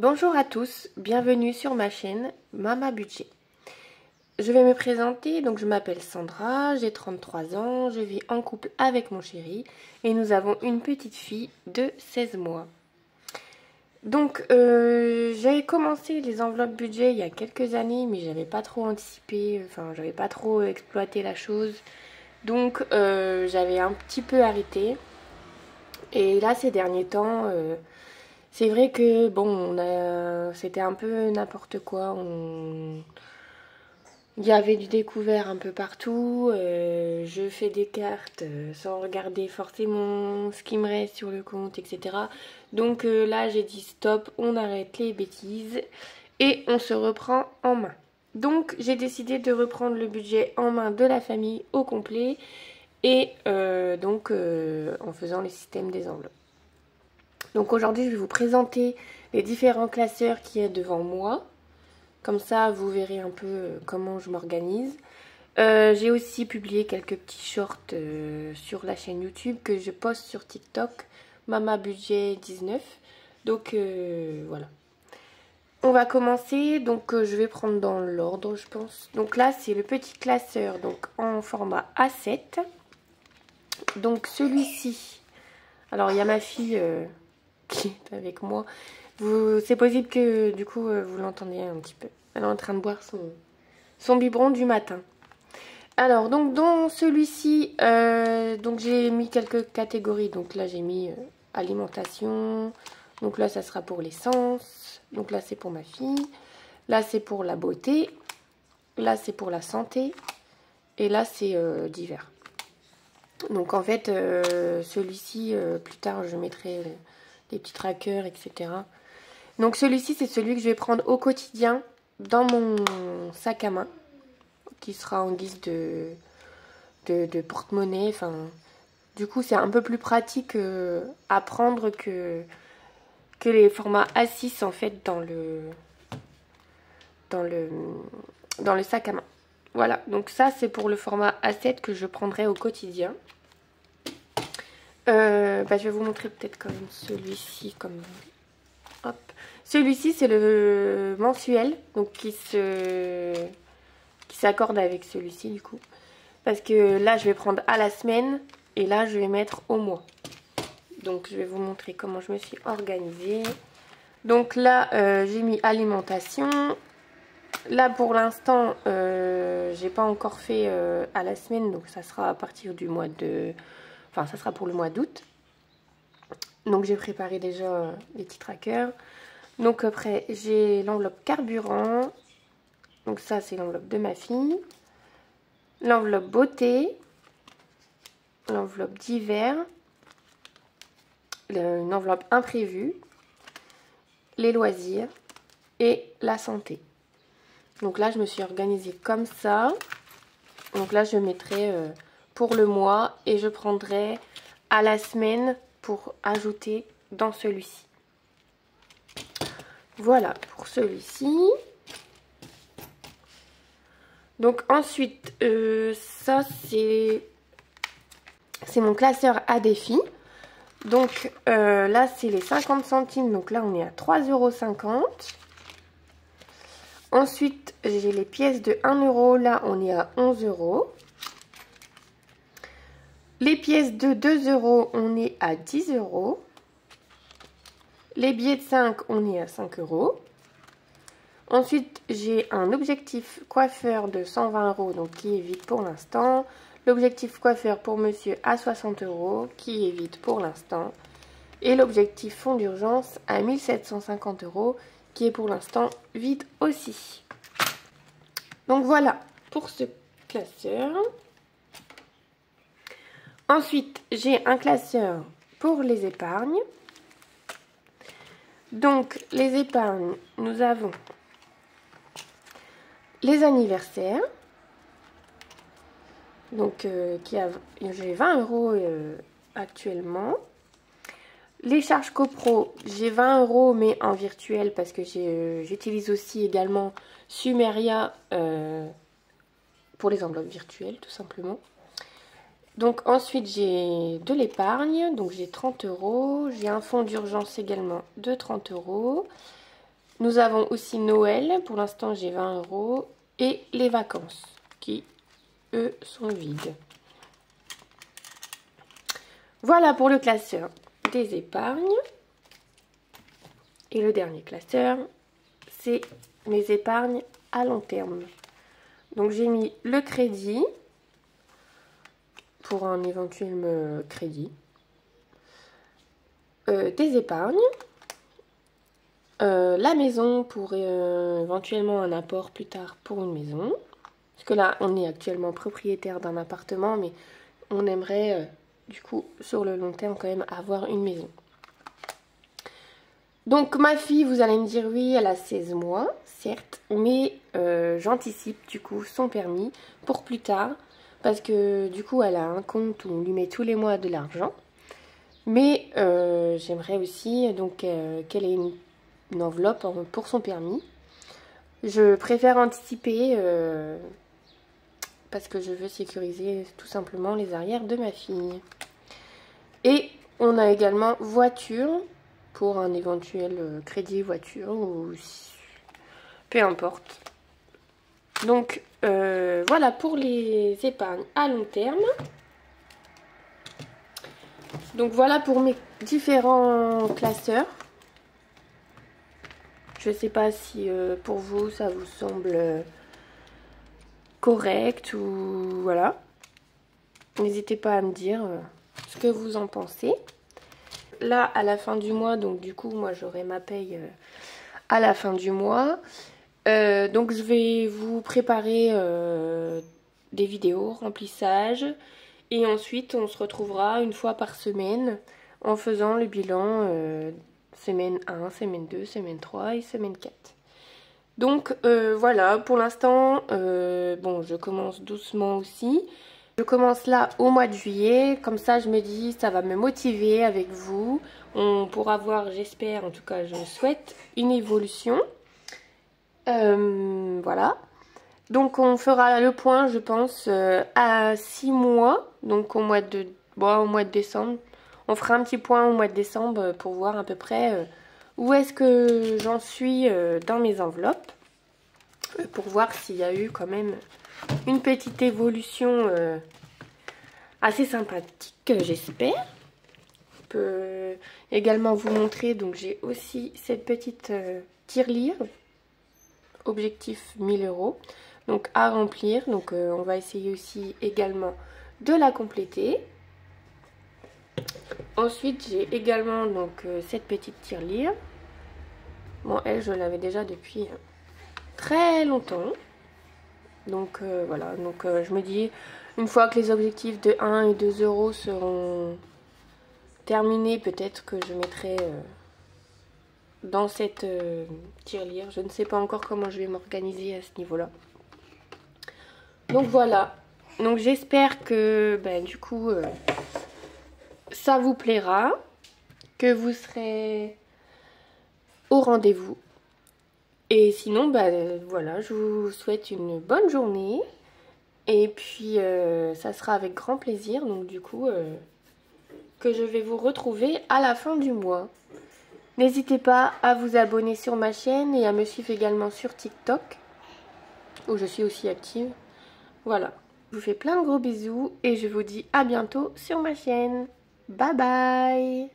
Bonjour à tous, bienvenue sur ma chaîne Mama Budget. Je vais me présenter, donc je m'appelle Sandra, j'ai 33 ans, je vis en couple avec mon chéri et nous avons une petite fille de 16 mois. Donc j'avais commencé les enveloppes budget il y a quelques années mais j'avais pas trop anticipé, j'avais pas trop exploité la chose. Donc j'avais un petit peu arrêté et là ces derniers temps... c'est vrai que bon, c'était un peu n'importe quoi. Il y avait du découvert un peu partout. Je fais des cartes sans regarder forcément ce qui me reste sur le compte, etc. Donc là, j'ai dit stop, on arrête les bêtises et on se reprend en main. Donc j'ai décidé de reprendre le budget en main de la famille au complet et en faisant le système des enveloppes. Donc aujourd'hui, je vais vous présenter les différents classeurs qu'il y a devant moi. Comme ça, vous verrez un peu comment je m'organise. J'ai aussi publié quelques petits shorts sur la chaîne YouTube que je poste sur TikTok, Mama Budget 19. Donc voilà. On va commencer, donc je vais prendre dans l'ordre, je pense. Donc là, c'est le petit classeur donc en format A7. Donc celui-ci, alors il y a ma fille... qui est avec moi. C'est possible que du coup vous l'entendiez un petit peu. Elle est en train de boire son biberon du matin. Alors donc dans celui-ci, donc j'ai mis quelques catégories. Donc là j'ai mis alimentation. Donc là ça sera pour l'essence. Donc là c'est pour ma fille. Là c'est pour la beauté. Là c'est pour la santé. Et là c'est divers. Donc en fait celui-ci plus tard je mettrai... des petits trackers, etc. Donc celui-ci, c'est celui que je vais prendre au quotidien dans mon sac à main, qui sera en guise de porte-monnaie. Enfin, du coup, c'est un peu plus pratique à prendre que les formats A6 en fait dans le sac à main. Voilà, donc ça c'est pour le format A7 que je prendrai au quotidien. Je vais vous montrer peut-être quand même celui-ci comme... Hop. Celui-ci c'est le mensuel, donc qui s'accorde avec celui-ci du coup. Parce que là je vais prendre à la semaine et là je vais mettre au mois. Donc je vais vous montrer comment je me suis organisée. Donc là j'ai mis alimentation. Là pour l'instant j'ai pas encore fait à la semaine, donc ça sera à partir du mois de... Enfin, ça sera pour le mois d'août. Donc, j'ai préparé déjà les petits trackers. Donc, après, j'ai l'enveloppe carburant. Donc, ça, c'est l'enveloppe de ma fille. L'enveloppe beauté. L'enveloppe d'hiver. Une enveloppe imprévue. Les loisirs. Et la santé. Donc là, je me suis organisée comme ça. Donc là, je mettrai... pour le mois et je prendrai à la semaine pour ajouter dans celui-ci. Voilà pour celui-ci. Donc ensuite, ça c'est mon classeur à défi. Donc là c'est les 50 centimes, donc là on est à 3,50 €. Ensuite j'ai les pièces de 1 €, là on est à 11 €. Les pièces de 2 €, on est à 10 €. Les billets de 5, on est à 5 €. Ensuite, j'ai un objectif coiffeur de 120 €, donc qui est vide pour l'instant. L'objectif coiffeur pour monsieur à 60 €, qui est vide pour l'instant. Et l'objectif fond d'urgence à 1750 €, qui est pour l'instant vide aussi. Donc voilà pour ce classeur. Ensuite, j'ai un classeur pour les épargnes. Donc, les épargnes, nous avons les anniversaires. Donc, j'ai 20 € actuellement. Les charges copro, j'ai 20 € mais en virtuel parce que j'utilise aussi également Sumeria pour les enveloppes virtuelles, tout simplement. Donc ensuite j'ai de l'épargne, donc j'ai 30 €, j'ai un fonds d'urgence également de 30 €, Nous avons aussi Noël, pour l'instant j'ai 20 €, et les vacances qui, eux, sont vides. Voilà pour le classeur des épargnes. Et le dernier classeur, c'est mes épargnes à long terme. Donc j'ai mis le crédit pour un éventuel crédit, des épargnes, la maison pour éventuellement un apport plus tard pour une maison. Parce que là, on est actuellement propriétaire d'un appartement, mais on aimerait, du coup, sur le long terme, quand même avoir une maison. Donc, ma fille, vous allez me dire, oui, elle a 16 mois, certes, mais j'anticipe, du coup, son permis pour plus tard. Parce que, du coup, elle a un compte où on lui met tous les mois de l'argent. Mais j'aimerais aussi donc qu'elle ait une enveloppe pour son permis. Je préfère anticiper parce que je veux sécuriser tout simplement les arrières de ma fille. Et on a également voiture pour un éventuel crédit voiture ou peu importe. Donc voilà pour les épargnes à long terme. Donc voilà pour mes différents classeurs. Je ne sais pas si pour vous ça vous semble correct ou voilà. N'hésitez pas à me dire ce que vous en pensez. Là, à la fin du mois, donc du coup, moi j'aurai ma paye à la fin du mois. Donc je vais vous préparer des vidéos, remplissage. Et ensuite, on se retrouvera une fois par semaine en faisant le bilan semaine 1, semaine 2, semaine 3 et semaine 4. Donc voilà, pour l'instant, bon, je commence doucement aussi. Je commence là au mois de juillet, comme ça je me dis ça va me motiver avec vous. On pourra voir, j'espère, en tout cas je souhaite, une évolution. Voilà. Donc on fera le point, je pense, à 6 mois, donc au mois de décembre. On fera un petit point au mois de décembre pour voir à peu près où est-ce que j'en suis dans mes enveloppes. Pour voir s'il y a eu quand même une petite évolution assez sympathique, j'espère. Je peux également vous montrer, donc j'ai aussi cette petite tirelire, objectif 1000 €, donc à remplir. Donc on va essayer aussi également de la compléter. Ensuite j'ai également donc cette petite tirelire. Bon, elle je l'avais déjà depuis très longtemps. Donc voilà, donc je me dis, une fois que les objectifs de 1 et 2 € seront terminés, peut-être que je mettrai dans cette tirelire. Je ne sais pas encore comment je vais m'organiser à ce niveau-là. Donc voilà, donc j'espère que du coup ça vous plaira, que vous serez au rendez-vous. Et sinon, voilà, je vous souhaite une bonne journée. Et puis, ça sera avec grand plaisir, donc du coup, que je vais vous retrouver à la fin du mois. N'hésitez pas à vous abonner sur ma chaîne et à me suivre également sur TikTok, où je suis aussi active. Voilà, je vous fais plein de gros bisous et je vous dis à bientôt sur ma chaîne. Bye bye!